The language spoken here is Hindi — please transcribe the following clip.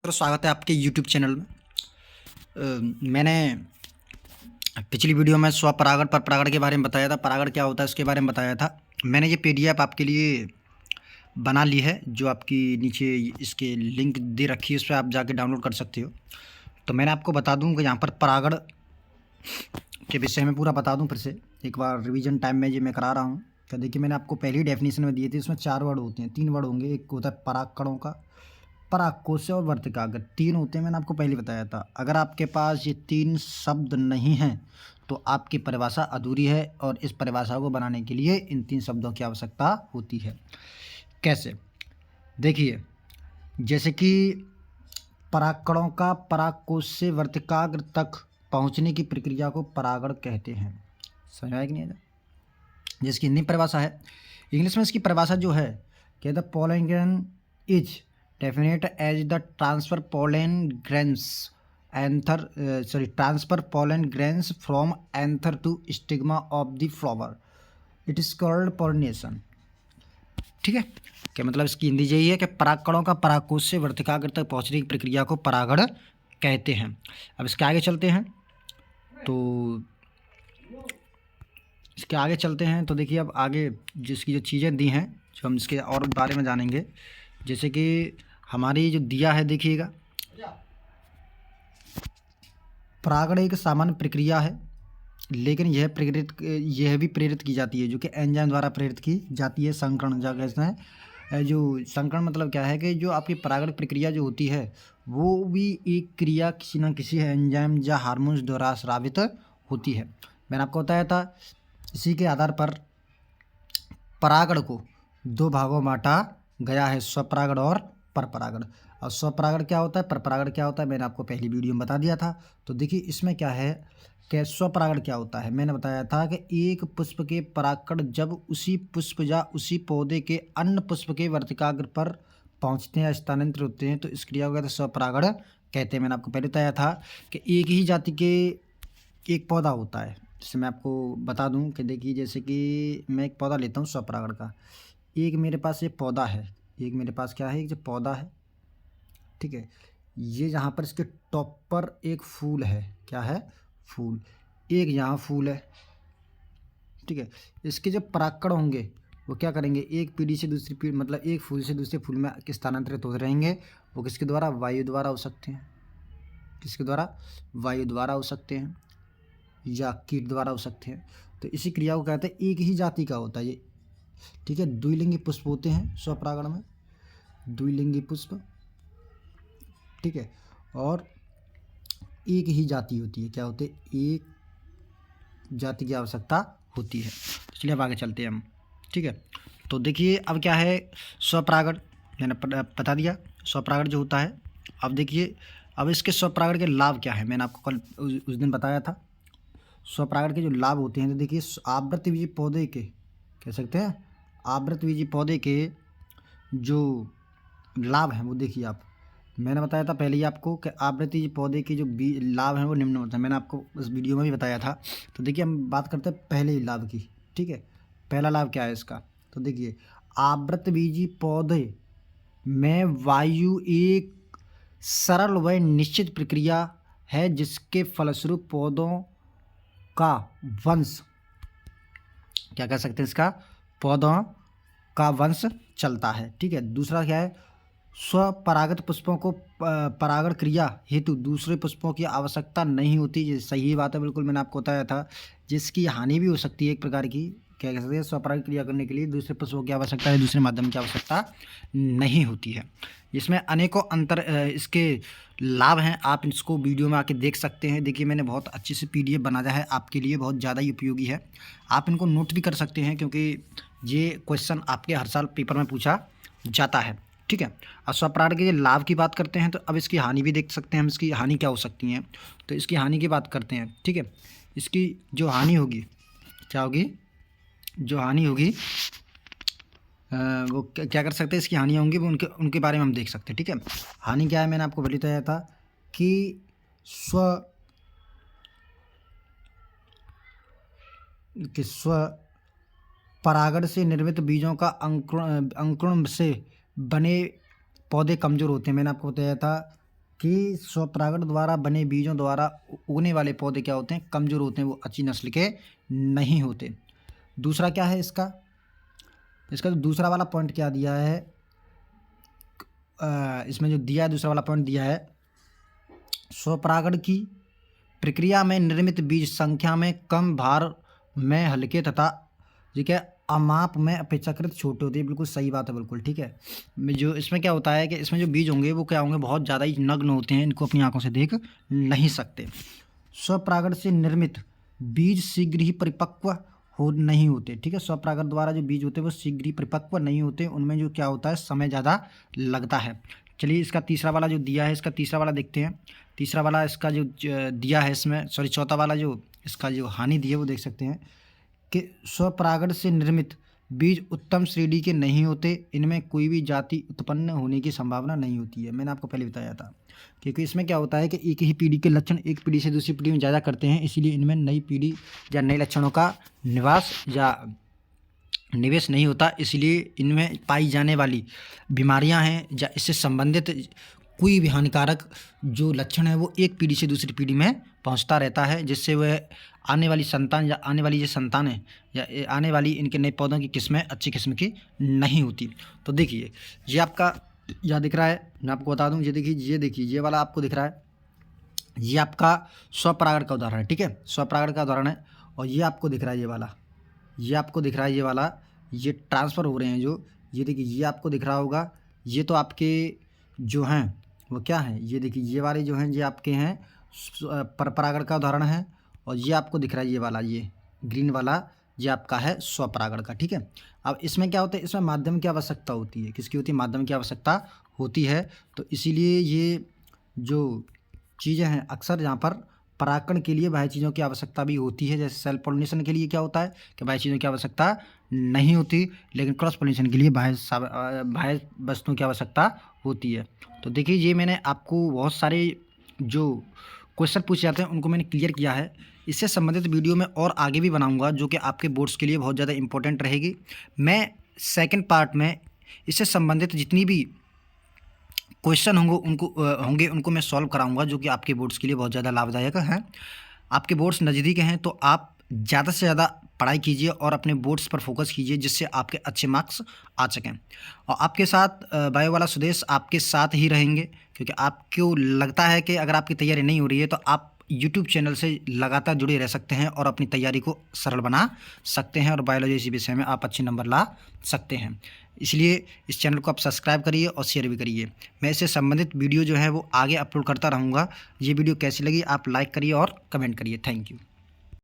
तो स्वागत है आपके YouTube चैनल में। मैंने पिछली वीडियो में स्वपरागण पर परागण के बारे में बताया था, परागण क्या होता है उसके बारे में बताया था। मैंने ये PDF आपके लिए बना ली है, जो आपकी नीचे इसके लिंक दे रखी है, उस पर आप जाके डाउनलोड कर सकते हो। तो मैंने आपको बता दूं कि यहाँ पर परागण के विषय में पूरा बता दूं, फिर से एक बार रिवीजन टाइम में ये मैं करा रहा हूँ। तो देखिए, मैंने आपको पहली डेफिनेशन में दिए थे, उसमें 4 वर्ड होते हैं, 3 वर्ड होंगे। एक होता है परागकणों का, परागकोश और वर्तिकाग्र, 3 होते हैं, मैंने आपको पहले बताया था। अगर आपके पास ये 3 शब्द नहीं हैं तो आपकी परिभाषा अधूरी है, और इस परिभाषा को बनाने के लिए इन 3 शब्दों की आवश्यकता होती है। कैसे? देखिए, जैसे कि परागकणों का परागकोश से वर्तिकाग्र तक पहुंचने की प्रक्रिया को परागण कहते हैं। समझ आया कि नहीं आया? जिसकी हिंदी परिभाषा है, इंग्लिश में इसकी परिभाषा जो है कि the pollen is definite as the transfer pollen grains transfer pollen grains from anther to stigma of the flower, it is called pollination. ठीक है, क्या मतलब इसकी हिंदी यही है कि परागकणों का परागकोश से वर्तिकाग्र तक पहुंचने की प्रक्रिया को परागण कहते हैं। अब इसके आगे चलते हैं, तो देखिए, अब आगे जिसकी जो चीज़ें दी हैं, जो हम इसके और बारे में जानेंगे। जैसे कि हमारी जो दिया है, देखिएगा, परागण एक सामान्य प्रक्रिया है, लेकिन यह भी प्रेरित की जाती है, जो कि एंजाइम द्वारा प्रेरित की जाती है। संकरण जो कहते हैं, जो संकरण मतलब क्या है कि जो आपकी परागण प्रक्रिया जो होती है, वो भी एक क्रिया किसी न किसी एंजाइम या हार्मोन्स द्वारा स्रावित होती है। मैंने आपको बताया था, इसी के आधार पर परागण को 2 भागों में बांटा गया है, स्वपरागण और परपरागण। और स्वपरागण क्या होता है, परपरागण क्या होता है, मैंने आपको पहली वीडियो में बता दिया था। तो देखिए, इसमें क्या है कि स्वपरागण क्या होता है। मैंने बताया था कि एक पुष्प के परागकण जब उसी पुष्प या उसी पौधे के अन्य पुष्प के वर्तिकाग्र पर पहुंचते हैं, स्थानांतरित होते हैं, तो इस क्रिया को कहते हैं स्वपरागण कहते हैं। मैंने आपको पहले बताया था कि एक ही जाति के एक पौधा होता है। जैसे मैं आपको बता दूं कि देखिए, जैसे कि मैं एक पौधा लेता हूं स्वपरागण का। एक मेरे पास ये पौधा है, एक मेरे पास क्या है, एक जो पौधा है, ठीक है। ये यहाँ पर इसके टॉप पर एक फूल है, क्या है, फूल। एक यहाँ फूल है, ठीक है। इसके जो परागकण होंगे वो क्या करेंगे, एक पीढ़ी से दूसरी पीढ़ी, मतलब एक फूल से दूसरे फूल में स्थानांतरित होते रहेंगे। वो किसके द्वारा, वायु द्वारा हो सकते हैं। किसके द्वारा, वायु द्वारा हो सकते हैं, या कीट द्वारा हो सकते हैं। तो इसी क्रिया को कहते हैं, एक ही जाति का होता है ये, ठीक है। द्विलिंगी पुष्प होते हैं स्वपरागण में, द्विलिंगी पुष्प, ठीक है। और एक ही जाति होती है, क्या होते हैं, एक जाति की आवश्यकता होती है। चलिए अब आगे चलते हैं हम, ठीक है। तो देखिए, अब क्या है स्वपरागण, मैंने बता दिया स्वपरागण जो होता है। अब देखिए, अब इसके स्वपरागण के लाभ क्या है, मैंने आपको कल उस दिन बताया था। स्वपरागण के जो लाभ होते हैं, तो देखिए, आवृतबीजी पौधे के, कह सकते हैं आवृतबीजी पौधे के जो लाभ हैं वो देखिए आप। मैंने बताया था पहले ही आपको कि आवृतबीजी पौधे के जो लाभ हैं वो निम्न होते हैं, मैंने आपको उस वीडियो में भी बताया था। तो देखिए, हम बात करते हैं पहले ही लाभ की, ठीक है। पहला लाभ क्या है इसका, तो देखिए, आवृतबीजी पौधे में वायु एक सरल व निश्चित प्रक्रिया है, जिसके फलस्वरूप पौधों का वंश, क्या कह सकते हैं, इसका पौधों का वंश चलता है, ठीक है। दूसरा क्या है, स्वपरागत पुष्पों को परागण क्रिया हेतु दूसरे पुष्पों की आवश्यकता नहीं होती। ये सही बात है, बिल्कुल, मैंने आपको बताया था। जिसकी हानि भी हो सकती है एक प्रकार की, क्या कह सकते हैं, स्वपरागण क्रिया करने के लिए दूसरे पुष्पों की आवश्यकता है, दूसरे माध्यम की आवश्यकता नहीं होती है। इसमें अनेकों इसके लाभ हैं, आप इसको वीडियो में आके देख सकते हैं। देखिए, मैंने बहुत अच्छी से PDF बनाया है आपके लिए, बहुत ज़्यादा ही उपयोगी है। आप इनको नोट भी कर सकते हैं, क्योंकि ये क्वेश्चन आपके हर साल पेपर में पूछा जाता है, ठीक है। और स्वपरागण के लाभ की बात करते हैं, तो अब इसकी हानि भी देख सकते हैं हम, इसकी हानि क्या हो सकती हैं। तो इसकी हानि की बात करते हैं, ठीक है। इसकी जो हानि होगी, क्या होगी, जो हानि होगी वो क्या कर सकते हैं, इसकी हानियाँ होंगी वो उनके बारे में हम देख सकते हैं, ठीक है। हानि क्या है, मैंने आपको पहले बताया था कि स्व परागण से निर्मित बीजों का अंकुरण से बने पौधे कमज़ोर होते हैं। मैंने आपको बताया था कि स्वपरागण द्वारा बने बीजों द्वारा उगने वाले पौधे क्या होते हैं, कमज़ोर होते हैं, वो अच्छी नस्ल के नहीं होते। दूसरा क्या है इसका जो दूसरा वाला पॉइंट क्या दिया है, इसमें जो दिया है दूसरा वाला पॉइंट दिया है, स्वपरागण की प्रक्रिया में निर्मित बीज संख्या में कम, भार में हल्के तथा ठीक है अमाप में अपेक्षाकृत छोटे होते हैं। बिल्कुल सही बात है, बिल्कुल ठीक है। जो इसमें क्या होता है कि इसमें जो बीज होंगे वो क्या होंगे, बहुत ज़्यादा ही नग्न होते हैं, इनको अपनी आंखों से देख नहीं सकते। स्वपरागण से निर्मित बीज शीघ्र ही परिपक्व नहीं होते, ठीक है। स्वपरागण द्वारा जो बीज होते हैं वो शीघ्र ही परिपक्व नहीं होते, उनमें जो क्या होता है समय ज़्यादा लगता है। चलिए इसका तीसरा वाला जो दिया है, इसका तीसरा वाला देखते हैं। तीसरा वाला इसका जो दिया है इसमें, सॉरी चौथा वाला जो इसका जो हानि दी है वो देख सकते हैं कि स्वपरागण से निर्मित बीज उत्तम श्रेणी के नहीं होते, इनमें कोई भी जाति उत्पन्न होने की संभावना नहीं होती है। मैंने आपको पहले बताया था, क्योंकि इसमें क्या होता है कि एक ही पीढ़ी के लक्षण एक पीढ़ी से दूसरी पीढ़ी में ज़्यादा करते हैं, इसीलिए इनमें नई पीढ़ी या नए लक्षणों का निवास या निवेश नहीं होता, इसलिए इनमें पाई जाने वाली बीमारियां हैं या इससे संबंधित कोई भी हानिकारक जो लक्षण है वो एक पीढ़ी से दूसरी पीढ़ी में पहुंचता रहता है, जिससे वह आने वाली संतान या आने वाली जो संतान है या आने वाली इनके नए पौधों की किस्में अच्छी किस्म की नहीं होती। तो देखिए ये आपका यह दिख रहा है, मैं आपको बता दूं, ये देखिए ये वाला आपको दिख रहा है, ये आपका स्वपरागण का उदाहरण है, ठीक है, स्वपरागण का उदाहरण है। और ये आपको दिख रहा है ये वाला, ये आपको दिख रहा है ये वाला, ये ट्रांसफ़र हो रहे हैं जो, ये देखिए ये आपको दिख रहा होगा, ये तो आपके जो हैं वो क्या हैं, ये देखिए ये वाले जो हैं ये आपके हैं परपरागण का उदाहरण है। और ये आपको दिख रहा है ये वाला, ये ग्रीन वाला, ये आपका है स्वपरागण का, ठीक है। अब इसमें क्या होता है, इसमें माध्यम की आवश्यकता होती है, किसकी होती है, माध्यम की आवश्यकता होती है। तो इसीलिए ये जो चीज़ें हैं अक्सर यहाँ पर परागण के लिए बाह्य चीज़ों की आवश्यकता भी होती है। जैसे सेल्फ पोलिनेशन के लिए क्या होता है कि बाह्य चीज़ों की आवश्यकता नहीं होती, लेकिन क्रॉस पोलिनेशन के लिए बाह्य वस्तुओं की आवश्यकता होती है। तो देखिए ये मैंने आपको बहुत सारे जो क्वेश्चन पूछे जाते हैं उनको मैंने क्लियर किया है। इससे संबंधित वीडियो में और आगे भी बनाऊंगा जो कि आपके बोर्ड्स के लिए बहुत ज़्यादा इंपॉर्टेंट रहेगी। मैं सेकंड पार्ट में इससे संबंधित जितनी भी क्वेश्चन होंगे उनको मैं सॉल्व कराऊंगा, जो कि आपके बोर्ड्स के लिए बहुत ज़्यादा लाभदायक हैं। आपके बोर्ड्स नज़दीक हैं तो आप ज़्यादा से ज़्यादा पढ़ाई कीजिए और अपने बोर्ड्स पर फोकस कीजिए, जिससे आपके अच्छे मार्क्स आ सकें। और आपके साथ बायो वाला सुदेश आपके साथ ही रहेंगे, क्योंकि आपको लगता है कि अगर आपकी तैयारी नहीं हो रही है तो आप यूट्यूब चैनल से लगातार जुड़े रह सकते हैं और अपनी तैयारी को सरल बना सकते हैं और बायोलॉजी इसी विषय में आप अच्छे नंबर ला सकते हैं। इसलिए इस चैनल को आप सब्सक्राइब करिए और शेयर भी करिए। मैं इससे संबंधित वीडियो जो है वो आगे अपलोड करता रहूँगा। ये वीडियो कैसी लगी आप लाइक करिए और कमेंट करिए। Thank you.